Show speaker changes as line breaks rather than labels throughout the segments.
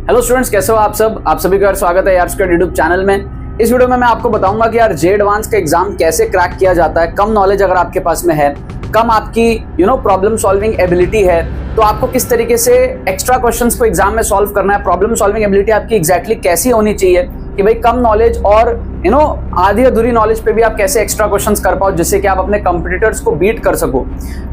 Hello students, कैसे हो आप सब? आप सभी का स्वागत है यार स्क्वाड यूट्यूब चैनल में। इस वीडियो में मैं आपको बताऊंगा कि यार जे एडवांस का एग्जाम कैसे क्रैक किया जाता है। कम नॉलेज अगर आपके पास में है, कम आपकी प्रॉब्लम सॉल्विंग एबिलिटी है, तो आपको किस तरीके से एक्स्ट्रा क्वेश्चंस को एग्जाम में सॉल्व करना है। प्रॉब्लम सॉल्विंग एबिलिटी आपकी एग्जैक्टली कैसी होनी चाहिए कि भाई कम नॉलेज और आधी अधूरी नॉलेज पे भी आप कैसे एक्स्ट्रा क्वेश्चंस कर पाओ, जिससे कि आप अपने कंपटीटर्स को बीट कर सको।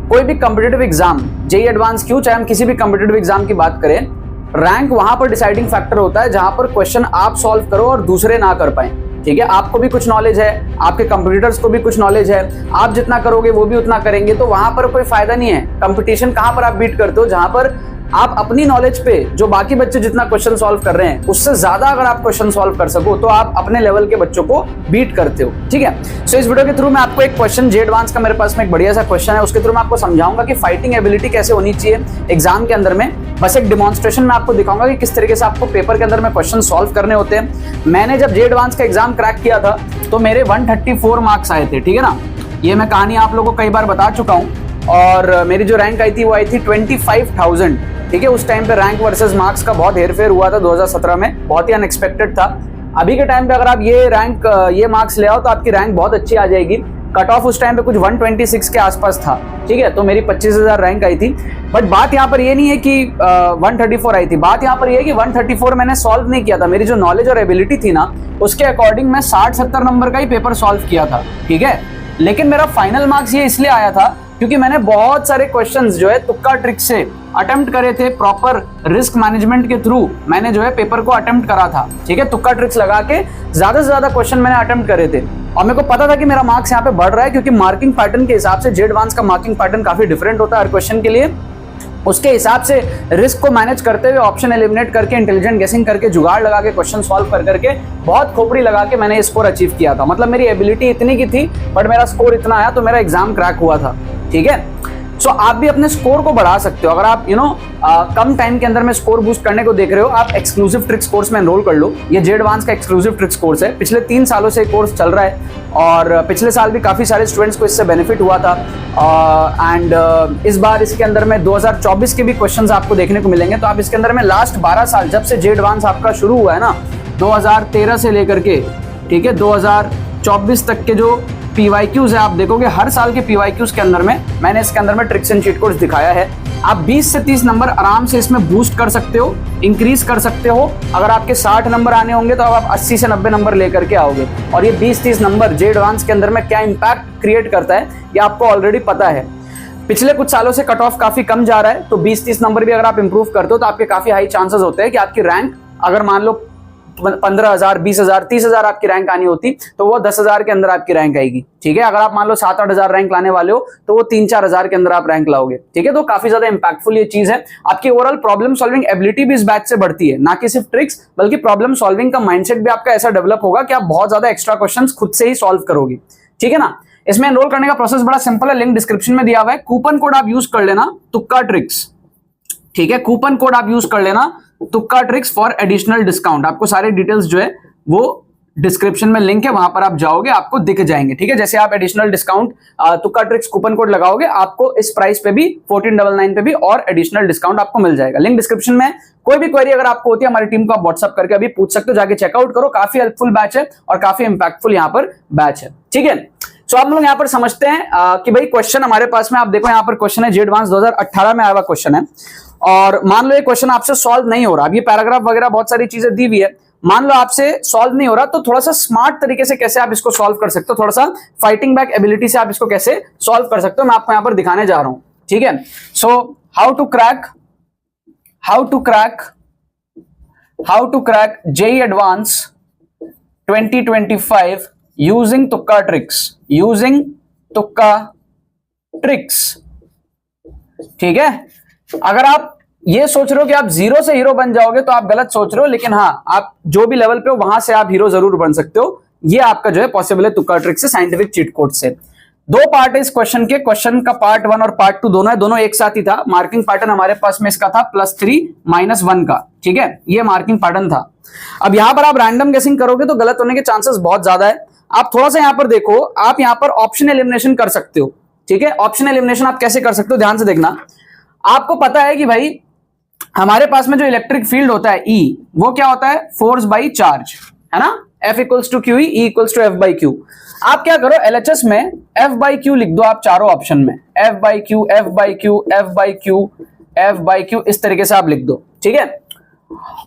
कोई भी कॉम्पिटिटिव एग्जाम, जेईई एडवांस क्यों, चाहे हम किसी भी कॉम्पिटिटिव एग्जाम की बात करें, रैंक वहां पर डिसाइडिंग फैक्टर होता है जहां पर क्वेश्चन आप सॉल्व करो और दूसरे ना कर पाए। ठीक है, आपको भी कुछ नॉलेज है, आपके कंपटीटर्स को भी कुछ नॉलेज है, आप जितना करोगे वो भी उतना करेंगे, तो वहां पर कोई फायदा नहीं है। कंपटीशन कहां पर आप बीट करते हो? जहां पर आप अपनी नॉलेज पे जो बाकी बच्चे जितना क्वेश्चन सॉल्व कर रहे हैं उससे ज्यादा अगर आप क्वेश्चन सॉल्व कर सको तो आप अपने लेवल के बच्चों को बीट करते हो। ठीक है, सो इस वीडियो के थ्रू मैं आपको एक क्वेश्चन, जे एडवांस का मेरे पास में एक बढ़िया सा क्वेश्चन है, उसके थ्रू मैं आपको समझाऊंगा कि फाइटिंग एबिलिटी कैसे होनी चाहिए एग्जाम के अंदर में। बस एक डिमॉन्स्ट्रेशन में आपको दिखाऊंगा कि किस तरीके से आपको पेपर के अंदर में क्वेश्चन सॉल्व करने होते हैं। मैंने जब जे एडवांस का एग्जाम क्रैक किया था तो मेरे 134 मार्क्स आए थे। ठीक है ना, ये मैं कहानी आप लोगों को कई बार बता चुका हूं। और मेरी जो रैंक आई थी वो आई थी 25,000। ठीक है, उस टाइम पे रैंक वर्सेस मार्क्स का बहुत हेरफेर हुआ था 2017 में, बहुत ही अनएक्सपेक्टेड था। अभी के टाइम पे अगर आप ये मार्क्स ले आओ तो आपकी रैंक बहुत अच्छी आ जाएगी। कट ऑफ उस टाइम पे कुछ 126 के आसपास था। ठीक है, तो मेरी 25,000 रैंक आई थी। बट बात यहाँ पर ये नहीं है कि 134 आई थी, बात यहाँ पर ये है कि 134 मैंने सॉल्व नहीं किया था। मेरी जो नॉलेज और एबिलिटी थी ना, उसके अकॉर्डिंग मैं 60-70 नंबर का ही पेपर सॉल्व किया था। ठीक है, लेकिन मेरा फाइनल मार्क्स ये इसलिए आया था क्योंकि मैंने बहुत सारे क्वेश्चंस जो है तुक्का ट्रिक से अटेम्प्ट करे थे। प्रॉपर रिस्क मैनेजमेंट के थ्रू मैंने जो है पेपर को अटेम्प्ट करा था। ठीक है, तुक्का ट्रिक्स लगा के ज्यादा से ज्यादा क्वेश्चन मैंने अटेम्प्ट करे थे और मेरे को पता था कि मेरा मार्क्स यहाँ पे बढ़ रहा है, क्योंकि मार्किंग पैटर्न के हिसाब से जे एडवांस का मार्किंग पैटर्न काफी डिफरेंट होता है हर क्वेश्चन के लिए। उसके हिसाब से रिस्क को मैनेज करते हुए, ऑप्शन एलिमिनेट करके, इंटेलिजेंट गेसिंग करके, जुगाड़ लगा के, क्वेश्चन सॉल्व कर करके, बहुत खोपड़ी लगा के मैंने स्कोर अचीव किया था। मतलब मेरी एबिलिटी इतनी की थी बट मेरा स्कोर इतना आया तो मेरा एग्जाम क्रैक हुआ था। ठीक है, सो आप भी अपने स्कोर को बढ़ा सकते हो। अगर आप कम टाइम के अंदर में स्कोर बूस्ट करने को देख रहे हो, आप एक्सक्लूसिव ट्रिक्स कोर्स में एनरोल कर लो। ये जे एडवांस का एक्सक्लूसिव ट्रिक्स कोर्स है, पिछले 3 सालों से कोर्स चल रहा है और पिछले साल भी काफी सारे स्टूडेंट्स को इससे बेनिफिट हुआ था। एंड इस बार इसके अंदर में 2024 के भी क्वेश्चंस आपको देखने को मिलेंगे। तो आप इसके अंदर में लास्ट 12 साल, जब से जे एडवांस आपका शुरू हुआ है ना, 2013 से लेकर के, ठीक है, 2024 तक के जो PYQs है, आप देखोगे हर साल के PYQs के अंदर में मैंने इसके अंदर में ट्रिक्स एंड चीट कोड्स दिखाया है। आप 20 से 30 नंबर आराम से इसमें बूस्ट कर सकते हो, इंक्रीज कर सकते हो। अगर आपके 60 नंबर आने होंगे तो आप 80 से 90 नंबर लेकर के आओगे। और ये 20-30 नंबर जे एडवांस के अंदर में क्या इंपैक्ट क्रिएट करता है ये आपको ऑलरेडी पता है। पिछले कुछ सालों से कट ऑफ काफी कम जा रहा है, तो 20-30 नंबर भी अगर आप इंप्रूव करते हो तो आपके काफी हाई चांसेस होते हैं कि आपकी रैंक, अगर मान लो 15,000, 20,000, 30,000 आपकी रैंक आनी होती तो वो 10,000 के अंदर आपकी रैंक आएगी। ठीक है, अगर आप मान लो 7-8 हजार रैंक लाने वाले हो तो वो 3-4 हजार के अंदर आप रैंक लाओगे। ठीक है, तो काफी ज्यादा इंपैक्टफुल ये चीज है। आपकी ओवरऑल प्रॉब्लम सॉल्विंग एबिलिटी भी इस बैच से बढ़ती है, ना कि सिर्फ ट्रिक्स, बल्कि प्रॉब्लम सॉल्विंग का माइंडसेट भी आपका ऐसा डेवलप होगा कि आप बहुत ज्यादा एक्स्ट्रा क्वेश्चंस खुद से ही सॉल्व करोगे। ठीक है ना, इसमें एनरोल करने का प्रोसेस बड़ा सिंपल है, लिंक डिस्क्रिप्शन में दिया हुआ है। कूपन कोड आप यूज कर लेना, तुक्का ट्रिक्स। ठीक है, कूपन कोड आप यूज कर लेना, तुक्का ट्रिक्स फॉर एडिशनल डिस्काउंट। आपको सारे डिटेल्स जो है वो डिस्क्रिप्शन में लिंक है, वहां पर आप जाओगे आपको दिख जाएंगे। ठीक है, जैसे आप एडिशनल डिस्काउंट तुक्का ट्रिक्स कूपन कोड लगाओगे, आपको इस प्राइस पे भी 1499 पे भी और एडिशनल डिस्काउंट आपको मिल जाएगा। लिंक डिस्क्रिप्शन में। कोई भी क्वेरी अगर आपको होती है हमारी टीम को आप व्हाट्सअप करके अभी पूछ सकते हो, जाके चेकआउट करो। काफी हेल्पफुल बैच है और काफी इंपैक्टफुल यहाँ पर बैच है। ठीक है, सो आप लोग यहाँ पर समझते हैं कि भाई क्वेश्चन हमारे पास में, आप देखो यहाँ पर क्वेश्चन है, जे एडवांस 2018 में आया हुआ क्वेश्चन है। और मान लो ये क्वेश्चन आपसे सॉल्व नहीं हो रहा, अब ये पैराग्राफ वगैरह बहुत सारी चीजें दी हुई है, मान लो आपसे सॉल्व नहीं हो रहा, तो थोड़ा सा स्मार्ट तरीके से कैसे आप इसको सॉल्व कर सकते हो, थोड़ा सा फाइटिंग बैक एबिलिटी से आप इसको कैसे सॉल्व कर सकते हो, मैं आपको यहाँ पर दिखाने जा रहा हूं। ठीक है, so how to crack JEE advance 2025 using तुक्का ट्रिक्स। ठीक है, अगर आप ये सोच रहे हो कि आप जीरो से हीरो बन जाओगे तो आप गलत सोच रहे हो, लेकिन हाँ, आप जो भी लेवल पे हो वहां से आप हीरो जरूर बन सकते हो। ये आपका जो है पॉसिबल है तुक्का ट्रिक से, साइंटिफिक चीट कोड से। 2 पार्ट है इस क्वेश्चन के, क्वेश्चन का पार्ट 1 और पार्ट 2 दोनों है, दोनों एक साथ ही था। मार्किंग पैटर्न हमारे पास में इसका था +3 -1 का। ठीक है, ये मार्किंग पैटर्न था। अब यहां पर आप रैंडम गेसिंग करोगे तो गलत होने के चांसेस बहुत ज्यादा है। आप थोड़ा सा यहां पर देखो, आप यहां पर ऑप्शन एलिमिनेशन कर सकते हो। ठीक है, ऑप्शन एलिमिनेशन आप कैसे कर सकते हो, ध्यान से देखना। आपको पता है कि भाई हमारे पास में जो इलेक्ट्रिक फील्ड होता है E, वो क्या होता है, फोर्स बाई चार्ज, है ना, F equals to Q, E equals to F by Q. आप क्या करो, LHS में F बाई क्यू लिख दो आप चारों ऑप्शन में, F by Q, F by Q, F by Q, F by Q, इस तरीके से आप लिख दो, ठीक है।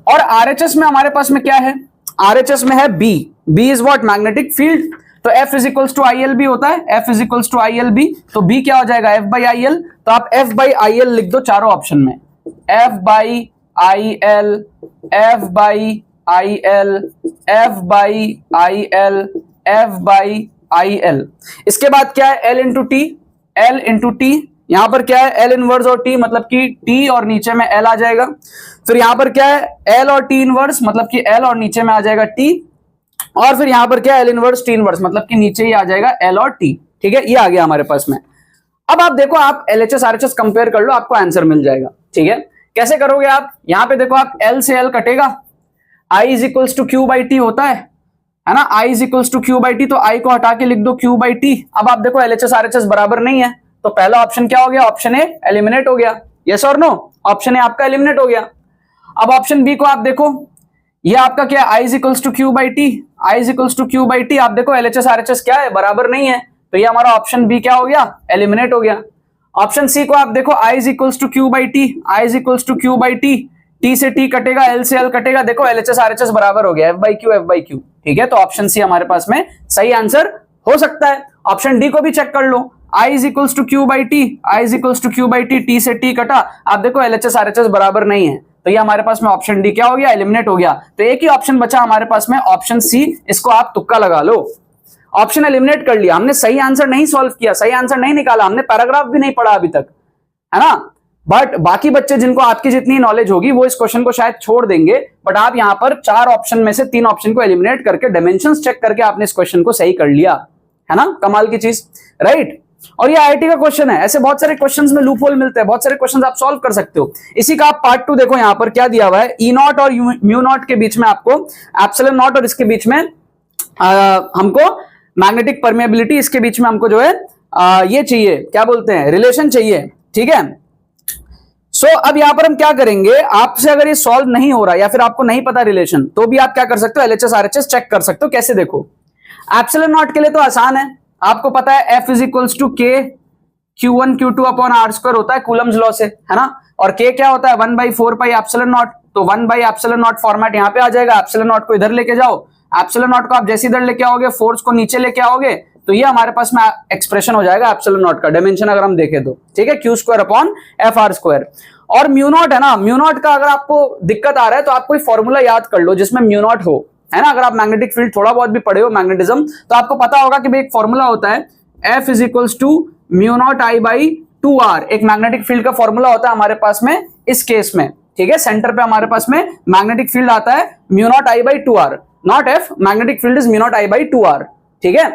और RHS में हमारे पास में क्या है, RHS में है B, B is what, magnetic field, तो F is equals to I L B होता है, F is equals to I L B, तो B क्या हो जाएगा, F बाई आई एल, तो आप F बाई आई एल लिख दो चारों ऑप्शन में, F by I L, F by I L, F by I L, F by I L. इसके बाद क्या है, L into T, L into T, यहां पर क्या है L इनवर्स और T, मतलब कि T और नीचे में L आ जाएगा। फिर यहां पर क्या है L और T इनवर्स, मतलब कि L और नीचे में आ जाएगा T, और फिर यहां पर क्या है L इनवर्स T इनवर्स, मतलब कि नीचे ही आ जाएगा L और T, ठीक है, ये आ गया हमारे पास में। अब आप देखो, आप LHS RHS कंपेयर कर लो, आपको आंसर मिल जाएगा, ठीक है। कैसे करोगे आप, यहां पे देखो, आप L से L कटेगा, I is equals to Q by T होता है ना, I is equals to Q by T, तो I को हटा के लिख दो क्यू बाई टी। अब आप देखो LHS RHS बराबर नहीं है, तो पहला ऑप्शन क्या हो गया, ऑप्शन ए एलिमिनेट हो गया, यस और नो, ऑप्शन ए आपका एलिमिनेट हो गया। अब ऑप्शन बी को आप देखो, ये आपका क्या है, I is equals to Q by T, I is equals to Q by T, आप देखो LHS RHS क्या है, बराबर नहीं है, तो ये हमारा ऑप्शन बी क्या हो गया, एलिमिनेट हो गया। ऑप्शन सी को आप देखो, I is equals to Q by T, I is equals to Q by T, T से T कटेगा, L से L कटेगा, देखो LHS RHS बराबर हो गया, F by Q, F by Q, ठीक है। तो ऑप्शन सी हमारे पास में सही आंसर हो सकता है। ऑप्शन डी को भी चेक कर लो, I is equals to Q by T, I is equals to Q by T, T से T कटा, आप देखो LHS RHS बराबर नहीं है, तो ये हमारे पास में ऑप्शन डी क्या हो गया, एलिमिनेट हो गया। तो एक ही ऑप्शन बचा हमारे पास में, ऑप्शन सी, इसको आप तुक्का लगा लो। ऑप्शन एलिमिनेट कर लिया हमने, सही आंसर नहीं सॉल्व किया, सही आंसर नहीं निकाला हमने, पैराग्राफ भी नहीं पढ़ा अभी तक, है ना। बट बाकी बच्चे जिनको आपकी जितनी नॉलेज होगी वो इस क्वेश्चन को शायद छोड़ देंगे, बट आप यहां पर 4 ऑप्शन में से 3 ऑप्शन को एलिमिनेट करके डायमेंशंस चेक करके आपने इस क्वेश्चन को सही कर लिया, है ना, कमाल की चीज, राइट। और ये आईआईटी का क्वेश्चन है, ऐसे बहुत सारे क्वेश्चंस में लूप होल मिलते हैं, बहुत सारे क्वेश्चंस आप सॉल्व कर सकते हो। इसी का आप पार्ट 2 देखो, यहां पर क्या दिया हुआ है, ई नॉट और म्यू नॉट के बीच में आपको एप्सिलॉन नॉट, और इसके बीच में हमको मैग्नेटिक परमेबिलिटी, इसके बीच में हमको जो है ये चाहिए, क्या बोलते हैं, रिलेशन चाहिए, ठीक है। सो अब यहां पर हम क्या करेंगे, आपसे अगर ये सॉल्व नहीं हो रहा या फिर आपको नहीं पता रिलेशन, तो भी आप क्या कर सकते हो, LHS RHS चेक कर सकते हो। कैसे देखो, एप्सिलॉन नॉट के लिए तो आसान है, आपको पता है F is equals to K Q1 Q2 upon R square होता है कूलम्स लॉ से, है ना, और K क्या होता है 1/4 पाई एप्सिलॉन नॉट, तो 1/एप्सिलॉन नॉट फॉर्मेट यहां पे आ जाएगा। एप्सिलॉन नॉट को इधर लेके जाओ, एप्सिलॉन नॉट को आप जैसे इधर लेके आओगे, फोर्स को नीचे लेके आओगे, तो ये हमारे पास में एक्सप्रेशन हो जाएगा एप्सिलॉन नॉट का, डायमेंशन अगर हम देखें तो, ठीक है, Q square upon FR square. और म्यू नॉट है ना, म्यू नॉट का अगर आपको दिक्कत आ रहा है तो आप कोई फॉर्मूला याद कर लो जिसमें म्यू नॉट हो, है ना। अगर आप मैग्नेटिक फील्ड थोड़ा बहुत भी पढ़े हो, मैग्नेटिज्म, तो आपको पता होगा कि भाई एक फॉर्मूला होता है F is equals to mu naught I by 2R, एक मैग्नेटिक फील्ड का फॉर्मूला होता है हमारे पास में इस केस में, ठीक है। सेंटर पे हमारे पास में मैग्नेटिक फील्ड आता है mu naught I by 2R, not F, magnetic field is mu naught I by 2R, ठीक है।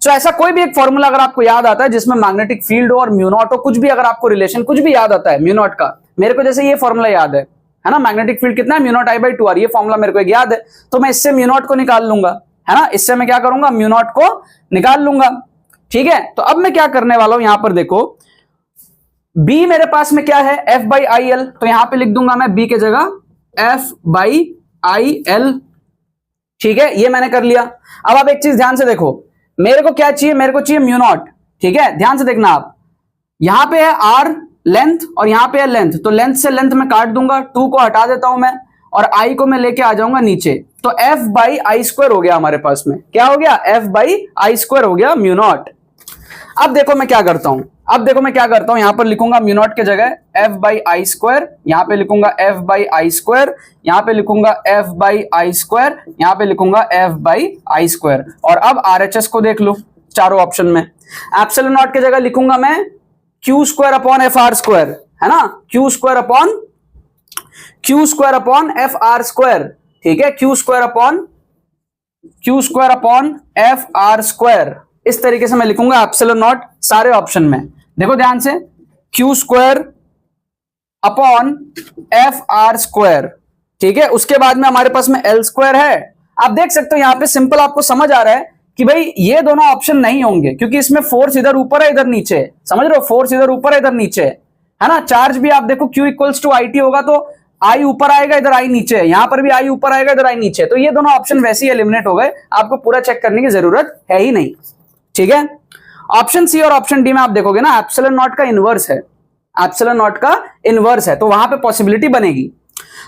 सो ऐसा कोई भी एक फॉर्मूला अगर आपको याद आता है जिसमें मैग्नेटिक फील्ड हो और म्यू नॉट हो, कुछ भी अगर आपको रिलेशन कुछ भी याद आता है म्यू नॉट का, मेरे को जैसे ये फॉर्मूला याद है ना, मैग्नेटिक फील्ड कितना है mu naught I by 2R, ये फॉर्मूला मेरे को एक याद है, तो मैं इससे म्यू नॉट को निकाल लूंगा, है ना, इससे मैं क्या करूंगा, म्यू नॉट को निकाल लूंगा, ठीक है। तो अब मैं क्या करने वाला हूं, यहां पर देखो B मेरे पास में क्या है, F बाई आई एल, तो यहां पे लिख दूंगा मैं B के जगह F बाई आई एल, ठीक है, ये मैंने कर लिया। अब आप एक चीज ध्यान से देखो, मेरे को क्या चाहिए, मेरे को चाहिए म्यू नॉट, ठीक है, ध्यान से देखना आप, यहां पे है R लेंथ और यहां पे है लेंथ, तो लेंथ से लेंथ में काट दूंगा, 2 को हटा देता हूं मैं, और I को मैं लेके आ जाऊंगा नीचे, तो F बाई आई स्क्वायर हो गया हमारे पास में, क्या हो गया, F बाई आई स्क्वायर हो गया म्यू नॉट। अब देखो मैं क्या करता हूं, यहां पर लिखूंगा म्यू नॉट के जगह F बाई आई स्क्वायर, यहां पे लिखूंगा F बाई आई स्क्वायर, यहां पे लिखूंगा F बाई आई स्क्वायर, यहां पे लिखूंगा F बाई आई स्क्वायर। और अब RHS को देख लो चारों ऑप्शन में, एप्सिलॉन नॉट के जगह लिखूंगा मैं Q square upon FR square, है ना, Q square upon FR square, ठीक है, Q square upon FR square, इस तरीके से मैं लिखूंगा एप्सिलॉन नॉट सारे ऑप्शन में। देखो ध्यान से, Q square upon FR square, ठीक है, उसके बाद में हमारे पास में L स्क्वायर है। आप देख सकते हो यहां पे सिंपल आपको समझ आ रहा है कि भाई ये दोनों ऑप्शन नहीं होंगे, क्योंकि इसमें फोर्स इधर ऊपर है इधर नीचे है, समझ रहे हो, फोर्स इधर ऊपर है इधर नीचे है है ना। चार्ज भी आप देखो Q इक्वल्स टू IT होगा तो I ऊपर आएगा, इधर I नीचे है, यहां पर भी I ऊपर आएगा, इधर I नीचे है, तो ये दोनों ऑप्शन वैसे ही एलिमिनेट हो गए, आपको पूरा चेक करने की जरूरत है ही नहीं। ठीक है, ऑप्शन सी और ऑप्शन डी में आप देखोगे ना एप्सिलॉन नॉट का इनवर्स है, एप्सिलॉन नॉट का इनवर्स है, तो वहां पे पॉसिबिलिटी बनेगी।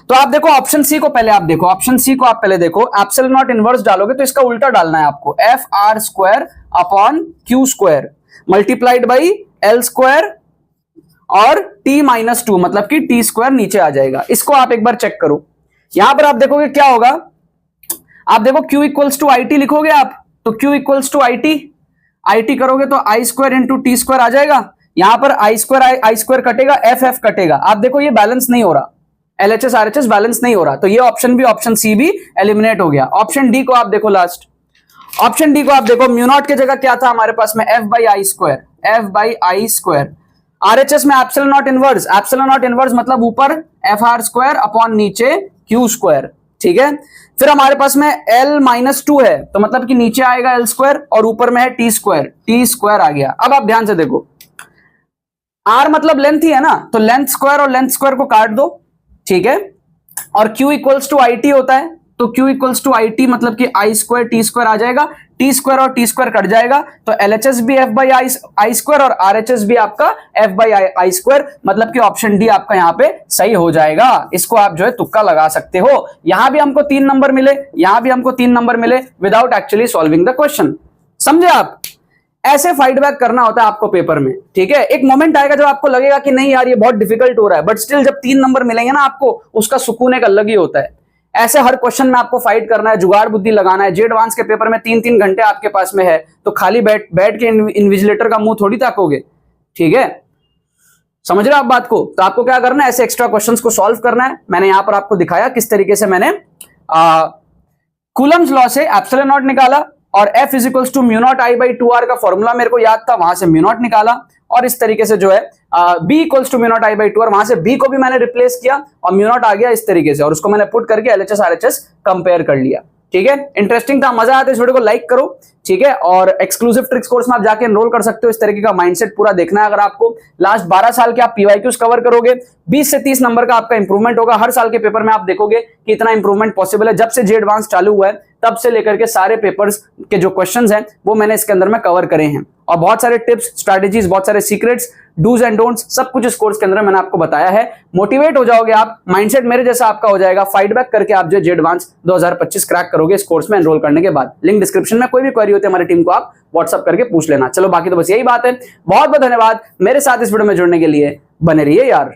तो आप देखो ऑप्शन सी को पहले आप देखो, ऑप्शन सी को आप पहले देखो, एप्सिलॉन नॉट इनवर्स डालोगे तो इसका उल्टा डालना है आपको, F R square upon Q square multiplied by L square और टी माइनस टू, मतलब कि टी स्क्वायर नीचे आ जाएगा। इसको आप एक बार चेक करो, यहां पर आप देखोगे क्या होगा, आप देखो Q equals to I T लिखोगे आप, तो Q equals to I T करोगे तो I square into T square आ जाएगा, यहां पर आई स्क्वायर कटेगा, एफ कटेगा। आप देखो ये बैलेंस नहीं हो रहा, एलएचएस आरएचएस बैलेंस नहीं हो रहा, तो ये ऑप्शन भी, ऑप्शन सी भी एलिमिनेट हो गया। ऑप्शन डी को आप देखो, लास्ट ऑप्शन डी को आप देखो, म्यू नॉट की जगह क्या था हमारे पास में, F by I square, RHS में epsilon not inverse, epsilon not inverse मतलब ऊपर एफ आर स्क्वायर अपॉन नीचे क्यू स्क्वायर। ठीक है, फिर हमारे पास में एल माइनस टू है, तो मतलब कि नीचे आएगा एल स्क्वायर और ऊपर में है टी स्क्वायर आ गया। अब आप ध्यान से देखो, आर मतलब लेंथ ही है ना, तो लेंथ स्क्वायर और लेंथ स्क्वायर को काट दो। ठीक है, और Q equals to I T होता है, तो Q equals to I T मतलब कि आई स्क्वायर टी स्क्वायर आ जाएगा, टी स्क्वायर और टी स्क्वायर कट जाएगा, तो एलएचएस भी एफ बाई आई स्क्वायर और आरएचएस भी आपका एफ बाई आई स्क्वायर, मतलब कि ऑप्शन डी आपका यहाँ पे सही हो जाएगा। इसको आप जो है तुक्का लगा सकते हो। यहां भी हमको 3 नंबर मिले, यहां भी हमको 3 नंबर मिले without actually solving the question. समझे आप, ऐसे फाइट बैक करना होता है आपको पेपर में। ठीक है, एक मोमेंट आएगा जब आपको लगेगा कि नहीं यार ये बहुत डिफिकल्ट हो रहा है, बट स्टिल जब 3 नंबर मिलेंगे ना आपको, उसका सुकून एक अलग ही होता है। ऐसे हर क्वेश्चन में आपको फाइट करना है, जुगाड़ बुद्धि लगाना है। जे एडवांस के पेपर में 3-3 घंटे आपके पास में है, तो खाली बैठ के इन्विजिलेटर का मुंह थोड़ी ताकोगे। ठीक है, समझ रहे हो आप बात को। तो आपको क्या करना है, ऐसे एक्स्ट्रा क्वेश्चंस को सॉल्व करना है। मैंने यहां पर आपको दिखाया किस तरीके से मैंने कूलम्स लॉ से एप्सिलॉन नॉट निकाला, और F is equals to mu naught I by 2R का फॉर्मूला मेरे को याद था, वहां से म्यू नॉट निकाला, और इस तरीके से जो है B equals to mu naught I by 2R, वहां से B को भी मैंने रिप्लेस किया और म्यू नॉट आ गया इस तरीके से, और उसको मैंने पुट करके LHS RHS कंपेयर कर लिया। ठीक है, इंटरेस्टिंग था, मजा आता है। इस वीडियो को लाइक करो। ठीक है, और एक्सक्लूसिव ट्रिक्स कोर्स में आप जाके एनरोल कर सकते हो। इस तरीके का माइंडसेट पूरा देखना है। अगर आपको लास्ट 12 साल के आप पीवाईक्यूज कवर करोगे, 20 से 30 नंबर का आपका इंप्रूवमेंट होगा। हर साल के पेपर में आप देखोगे कि इतना इंप्रूवमेंट पॉसिबल है। जब से जे एडवांस चालू हुआ है तब से लेकर के सारे पेपर्स के जो क्वेश्चंस हैं वो मैंने इसके अंदर में कवर करे हैं, और बहुत सारे टिप्स, स्ट्रैटेजीज, बहुत सारे सीक्रेट्स, डूज एंड डोंट्स, सब कुछ इस कोर्स के अंदर मैंने आपको बताया है। मोटिवेट हो जाओगे आप, माइंडसेट मेरे जैसा आपका हो जाएगा, फाइट बैक करके आप जो जे एडवांस 2025 क्रैक करोगे इस कोर्स में एनरोल करने के बाद। लिंक डिस्क्रिप्शन में, कोई भी क्वेरी होती है हमारी टीम को आप व्हाट्सअप करके पूछ लेना। चलो बाकी तो बस यही बात है। बहुत बहुत धन्यवाद मेरे साथ इस वीडियो में जुड़ने के लिए। बने रहिए यार।